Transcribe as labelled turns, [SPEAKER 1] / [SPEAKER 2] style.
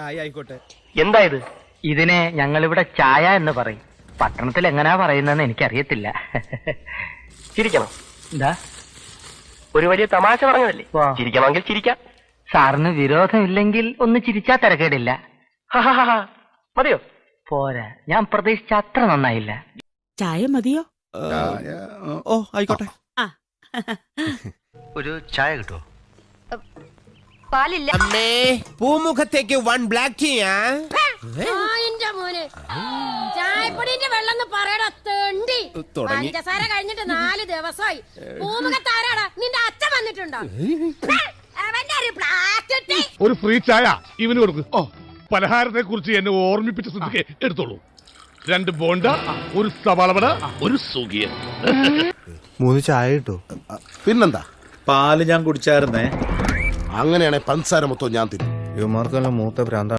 [SPEAKER 1] ആയിക്കോട്ടെ.
[SPEAKER 2] എന്താ ഇത്? ഇതിനെ ഞങ്ങളിവിടെ ചായ എന്ന് പറയും. പട്ടണത്തിൽ എങ്ങനെയാ പറയുന്നതെന്ന് എനിക്കറിയത്തില്ല.
[SPEAKER 3] ചിരിക്കണം.
[SPEAKER 2] എന്താ?
[SPEAKER 3] ഒരു വലിയ തമാശ പറഞ്ഞതല്ലേ?
[SPEAKER 2] വാ.
[SPEAKER 3] ചിരിക്കണമെങ്കിൽ ചിരിക്കാം.
[SPEAKER 2] സാറിന് വിരോധമില്ലെങ്കിൽ ഒന്ന് ചിരിച്ചാ തിരക്കേടില്ല.
[SPEAKER 3] മതിയോ?
[SPEAKER 2] പോരാ, ഞാൻ പ്രതീക്ഷിച്ച അത്ര നന്നായില്ല.
[SPEAKER 4] ചായ മതിയോ?
[SPEAKER 1] ഓ ആയിക്കോട്ടെ.
[SPEAKER 2] ഒരു ചായ കിട്ടുമോ?
[SPEAKER 5] പാലില്ല.
[SPEAKER 1] അമ്മേ, പൂമുഖത്തേക്ക് 1 ബ്ലാക്ക് ടീയാ.
[SPEAKER 5] മോനെ ചായപ്പൊടിന്റെ വെള്ളം പറയടാ തെണ്ടി.
[SPEAKER 1] തുടങ്ങി.
[SPEAKER 5] പഞ്ചസാര കഴിഞ്ഞിട്ട് 4 ദിവസമായി. പൂമുഖത്താരാടാ? നിന്റെ അച്ഛൻ വന്നിട്ടുണ്ടോ? അവന്റെ ഒരു പ്ലാസ്റ്റിക്
[SPEAKER 6] ഒരു ഫ്രീ ചായ ഇവന് കൊടുക്കും. ഓ, പലഹാരത്തെ കുറിച്ച് എന്നെ ഓർമ്മിപ്പിച്ച സ്ഥിതിക്ക് എടുത്തോളൂ. 2 ബോണ്ട, ഒരു സവാളവട, ഒരു സുഖിയൻ.
[SPEAKER 7] 3 ചായ കിട്ടോ?
[SPEAKER 8] പിന്നെന്താ?
[SPEAKER 9] പാല് ഞാൻ കുടിച്ചായിരുന്നേ.
[SPEAKER 8] അങ്ങനെയാണെ പഞ്ചസാര മൊത്തം ഞാൻ തിന്നും.
[SPEAKER 7] ഇവന്മാർക്കെല്ലാം മൂത്ത ഭ്രാന്ത.